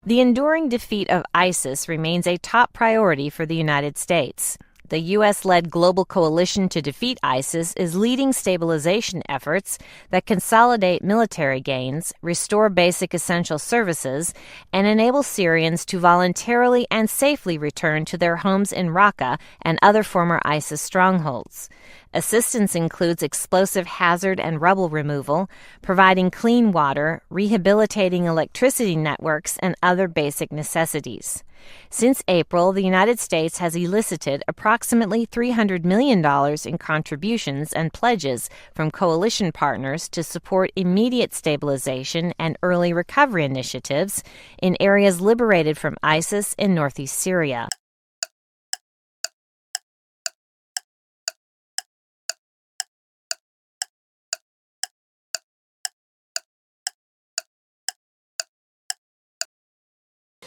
The enduring defeat of ISIS remains a top priority for the United States. The U.S.-led global coalition to defeat ISIS is leading stabilization efforts that consolidate military gains, restore basic essential services, and enable Syrians to voluntarily and safely return to their homes in Raqqa and other former ISIS strongholds. Assistance includes explosive hazard and rubble removal, providing clean water, rehabilitating electricity networks, and other basic necessities. Since April, the United States has elicited approximately $300 million in contributions and pledges from coalition partners to support immediate stabilization and early recovery initiatives in areas liberated from ISIS in northeast Syria.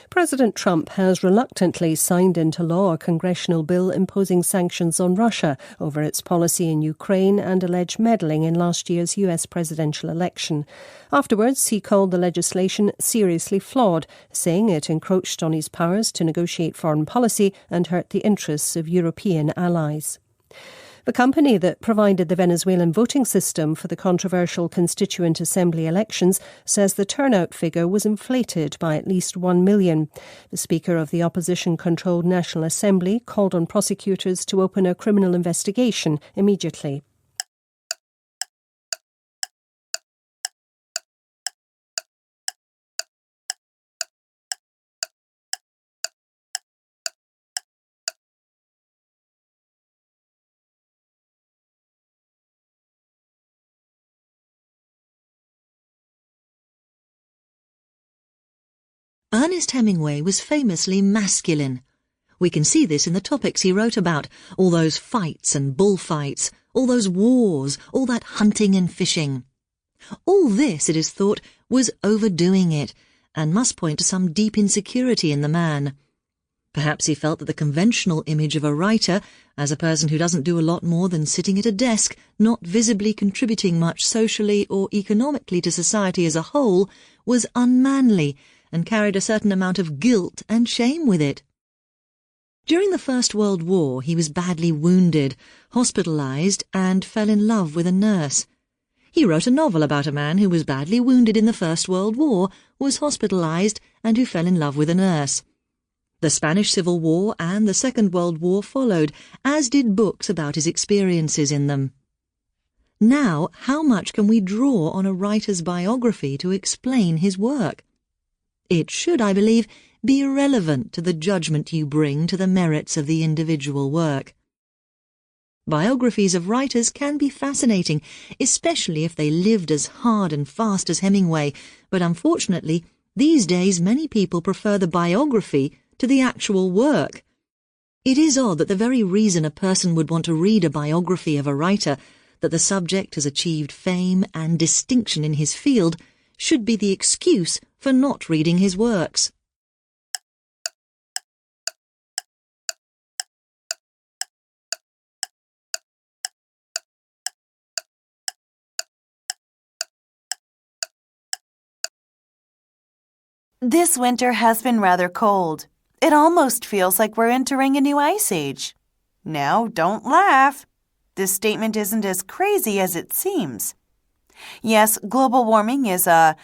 President Trump has reluctantly signed into law a congressional bill imposing sanctions on Russia over its policy in Ukraine and alleged meddling in last year's US presidential election. Afterwards, he called the legislation seriously flawed, saying it encroached on his powers to negotiate foreign policy and hurt the interests of European allies. The company that provided the Venezuelan voting system for the controversial Constituent Assembly elections says the turnout figure was inflated by at least 1 million. The Speaker of the opposition-controlled National Assembly called on prosecutors to open a criminal investigation immediately. Ernest Hemingway was famously masculine. We can see this in the topics he wrote about, all those fights and bullfights, all those wars, all that hunting and fishing. All this, it is thought, was overdoing it, and must point to some deep insecurity in the man. Perhaps he felt that the conventional image of a writer, as a person who doesn't do a lot more than sitting at a desk, not visibly contributing much socially or economically to society as a whole, was unmanly, and carried a certain amount of guilt and shame with it. During the First World War, he was badly wounded, hospitalized, and fell in love with a nurse. He wrote a novel about a man who was badly wounded in the First World War, was hospitalized, and who fell in love with a nurse. The Spanish Civil War and the Second World War followed, as did books about his experiences in them. Now, how much can we draw on a writer's biography to explain his work? It should, I believe, be irrelevant to the judgment you bring to the merits of the individual work. Biographies of writers can be fascinating, especially if they lived as hard and fast as Hemingway, but unfortunately, these days many people prefer the biography to the actual work. It is odd that the very reason a person would want to read a biography of a writer, that the subject has achieved fame and distinction in his field, should be the excuse for not reading his works. This winter has been rather cold. It almost feels like we're entering a new ice age. Now, don't laugh. This statement isn't as crazy as it seems. Yes, global warming is a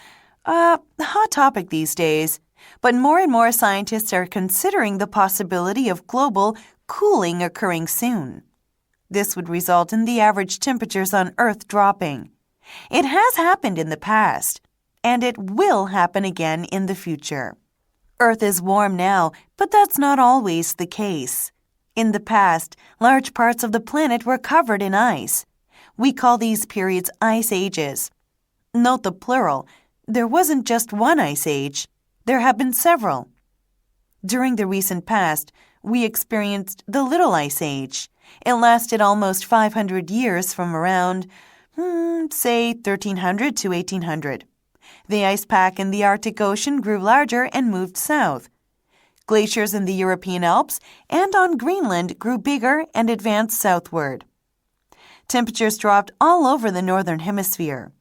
hot topic these days, but more and more scientists are considering the possibility of global cooling occurring soon. This would result in the average temperatures on Earth dropping. It has happened in the past, and it will happen again in the future. Earth is warm now, but that's not always the case. In the past, large parts of the planet were covered in ice. We call these periods ice ages. Note the plural. There wasn't just one ice age. There have been several. During the recent past, we experienced the Little Ice Age. It lasted almost 500 years from around, say 1300 to 1800. The ice pack in the Arctic Ocean grew larger and moved south. Glaciers in the European Alps and on Greenland grew bigger and advanced southward. Temperatures dropped all over the northern hemisphere.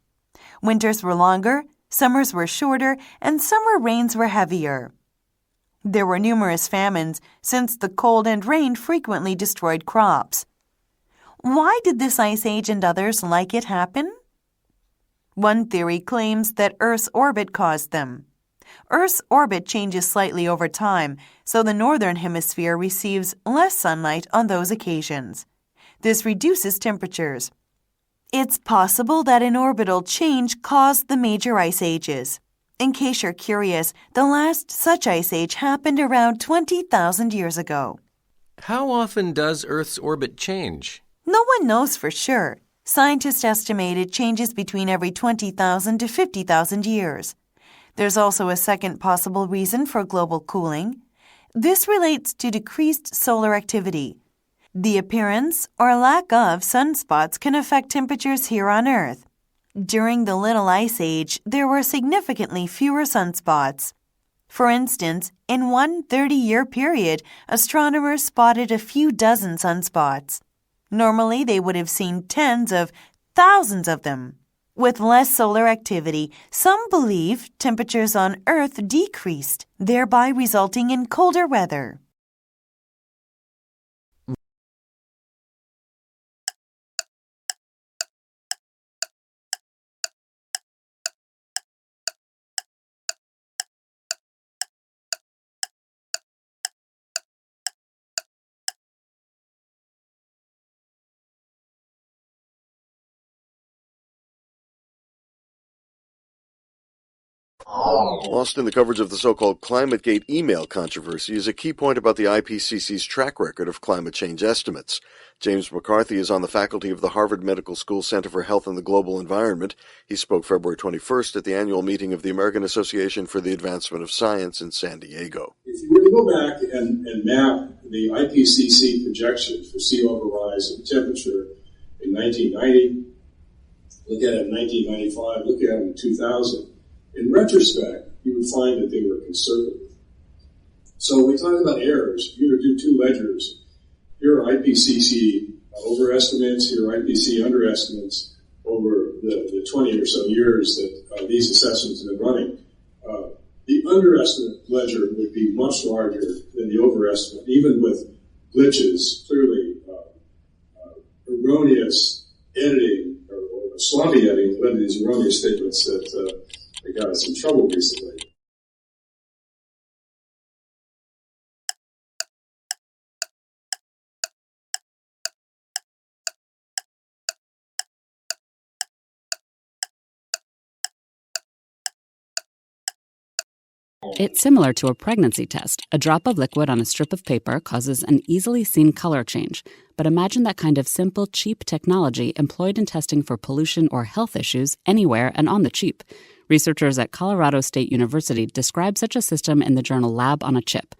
Winters were longer, summers were shorter, and summer rains were heavier. There were numerous famines since the cold and rain frequently destroyed crops. Why did this ice age and others like it happen? One theory claims that Earth's orbit caused them. Earth's orbit changes slightly over time, so the northern hemisphere receives less sunlight on those occasions. This reduces temperatures. It's possible that an orbital change caused the major ice ages. In case you're curious, the last such ice age happened around 20,000 years ago. How often does Earth's orbit change? No one knows for sure. Scientists estimate it changes between every 20,000 to 50,000 years. There's also a second possible reason for global cooling. This relates to decreased solar activity. The appearance or lack of sunspots can affect temperatures here on Earth. During the Little Ice Age, there were significantly fewer sunspots. For instance, in one 30-year period, astronomers spotted a few dozen sunspots. Normally, they would have seen tens of thousands of them. With less solar activity, some believe temperatures on Earth decreased, thereby resulting in colder weather. Lost in the coverage of the so-called ClimateGate email controversy is a key point about the IPCC's track record of climate change estimates. James McCarthy is on the faculty of the Harvard Medical School Center for Health and the Global Environment. He spoke February 21st at the annual meeting of the American Association for the Advancement of Science in San Diego. If you were to go back and map the IPCC projections for sea level rise and temperature in 1990, look at it in 1995, look at it in 2000, in retrospect, you would find that they were conservative. So when we talk about errors, if you were to do two ledgers, here are IPCC overestimates, here are IPCC underestimates over the 20 or so years that these assessments have been running. The underestimate ledger would be much larger than the overestimate, even with glitches, clearly erroneous editing or sloppy editing led to these erroneous statements that got us in trouble recently. It's similar to a pregnancy test. A drop of liquid on a strip of paper causes an easily seen color change. But imagine that kind of simple, cheap technology employed in testing for pollution or health issues anywhere and on the cheap. Researchers at Colorado State University describe such a system in the journal Lab on a Chip.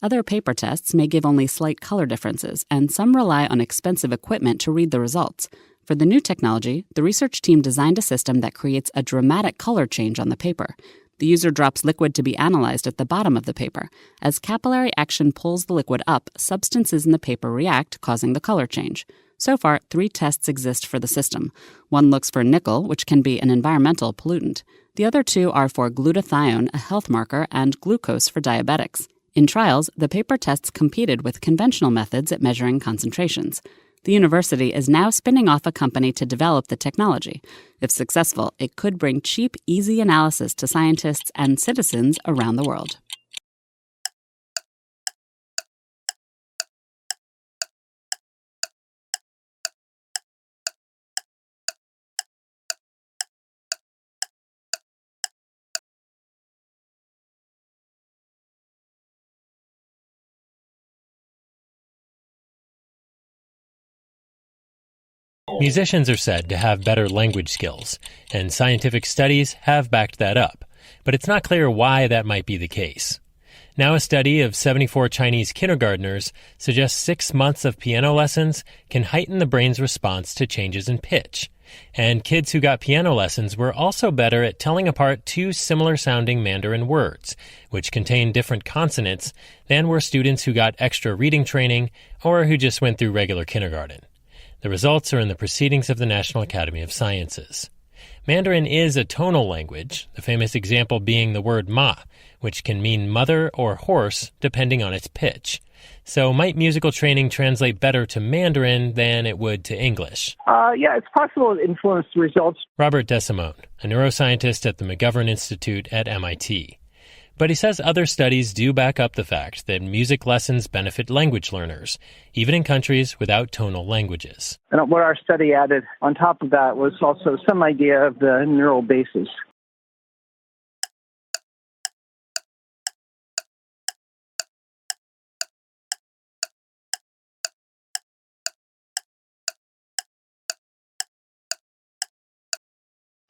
Other paper tests may give only slight color differences, and some rely on expensive equipment to read the results. For the new technology, the research team designed a system that creates a dramatic color change on the paper. The user drops liquid to be analyzed at the bottom of the paper. As capillary action pulls the liquid up, substances in the paper react, causing the color change. So far, 3 tests exist for the system. One looks for nickel, which can be an environmental pollutant. The other 2 are for glutathione, a health marker, and glucose for diabetics. In trials, the paper tests competed with conventional methods at measuring concentrations. The university is now spinning off a company to develop the technology. If successful, it could bring cheap, easy analysis to scientists and citizens around the world. Musicians are said to have better language skills, and scientific studies have backed that up, but it's not clear why that might be the case. Now a study of 74 Chinese kindergartners suggests 6 months of piano lessons can heighten the brain's response to changes in pitch. And kids who got piano lessons were also better at telling apart 2 similar-sounding Mandarin words, which contain different consonants, than were students who got extra reading training or who just went through regular kindergarten. The results are in the Proceedings of the National Academy of Sciences. Mandarin is a tonal language, the famous example being the word ma, which can mean mother or horse depending on its pitch. So might musical training translate better to Mandarin than it would to English? Yeah, it's possible to influence the results. Robert DeSimone, a neuroscientist at the McGovern Institute at MIT. But he says other studies do back up the fact that music lessons benefit language learners, even in countries without tonal languages. And what our study added on top of that was also some idea of the neural basis.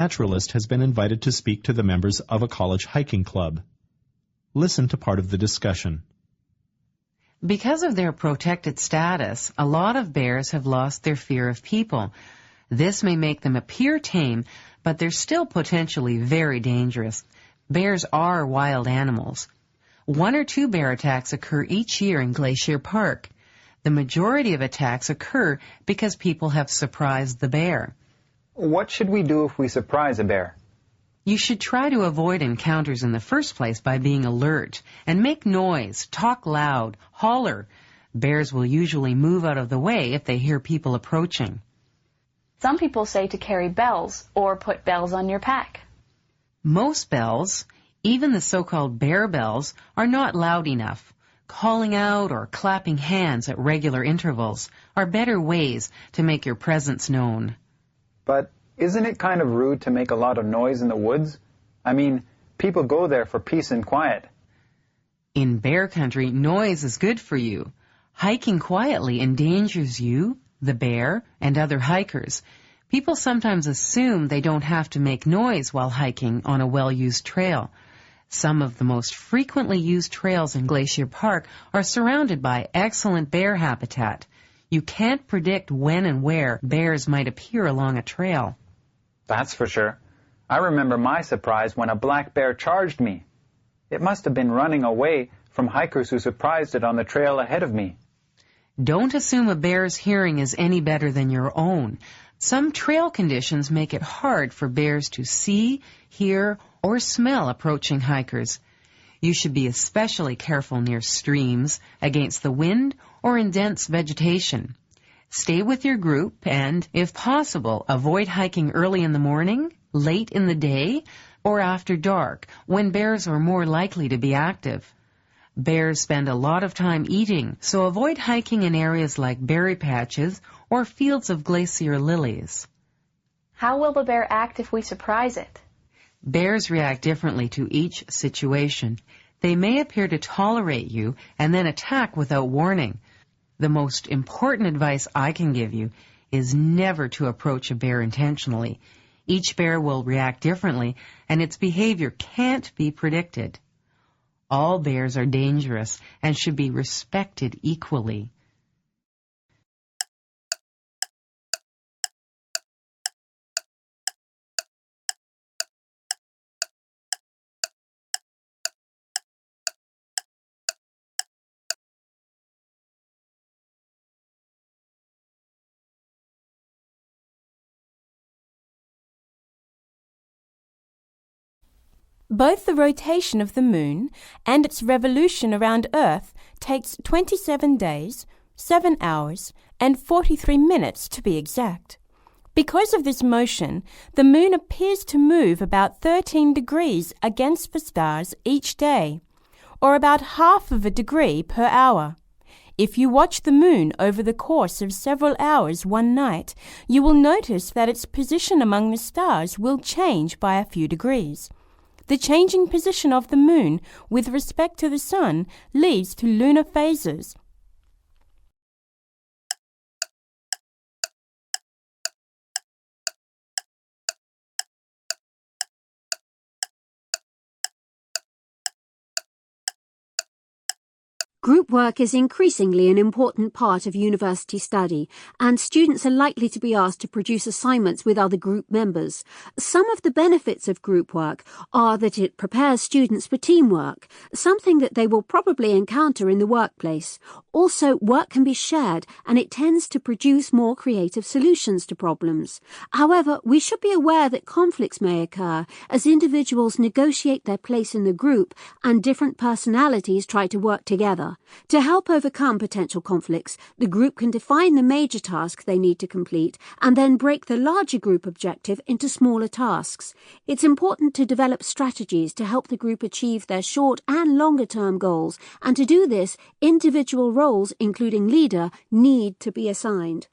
Naturalist has been invited to speak to the members of a college hiking club. Listen to part of the discussion. Because of their protected status, a lot of bears have lost their fear of people. This may make them appear tame, but they're still potentially very dangerous. Bears are wild animals. 1 or 2 bear attacks occur each year in Glacier Park. The majority of attacks occur because people have surprised the bear. What should we do if we surprise a bear? You should try to avoid encounters in the first place by being alert and make noise, talk loud, holler. Bears will usually move out of the way if they hear people approaching. Some people say to carry bells or put bells on your pack. Most bells, even the so-called bear bells, are not loud enough. Calling out or clapping hands at regular intervals are better ways to make your presence known. But isn't it kind of rude to make a lot of noise in the woods? I mean, people go there for peace and quiet. In bear country, noise is good for you. Hiking quietly endangers you, the bear, and other hikers. People sometimes assume they don't have to make noise while hiking on a well-used trail. Some of the most frequently used trails in Glacier Park are surrounded by excellent bear habitat. You can't predict when and where bears might appear along a trail. That's for sure. I remember my surprise when a black bear charged me. It must have been running away from hikers who surprised it on the trail ahead of me. Don't assume a bear's hearing is any better than your own. Some trail conditions make it hard for bears to see, hear, or smell approaching hikers. You should be especially careful near streams, against the wind, or in dense vegetation. Stay with your group and, if possible, avoid hiking early in the morning, late in the day, or after dark, when bears are more likely to be active. Bears spend a lot of time eating, so avoid hiking in areas like berry patches or fields of glacier lilies. How will the bear act if we surprise it? Bears react differently to each situation. They may appear to tolerate you and then attack without warning. The most important advice I can give you is never to approach a bear intentionally. Each bear will react differently, and its behavior can't be predicted. All bears are dangerous and should be respected equally. Both the rotation of the moon and its revolution around Earth takes 27 days, 7 hours, and 43 minutes to be exact. Because of this motion, the moon appears to move about 13 degrees against the stars each day, or about half of a degree per hour. If you watch the moon over the course of several hours one night, you will notice that its position among the stars will change by a few degrees. The changing position of the moon with respect to the sun leads to lunar phases. Group work is increasingly an important part of university study, and students are likely to be asked to produce assignments with other group members. Some of the benefits of group work are that it prepares students for teamwork, something that they will probably encounter in the workplace. Also, work can be shared, and it tends to produce more creative solutions to problems. However, we should be aware that conflicts may occur as individuals negotiate their place in the group and different personalities try to work together. To help overcome potential conflicts, the group can define the major task they need to complete and then break the larger group objective into smaller tasks. It's important to develop strategies to help the group achieve their short and longer term goals, and to do this, individual roles, including leader, need to be assigned.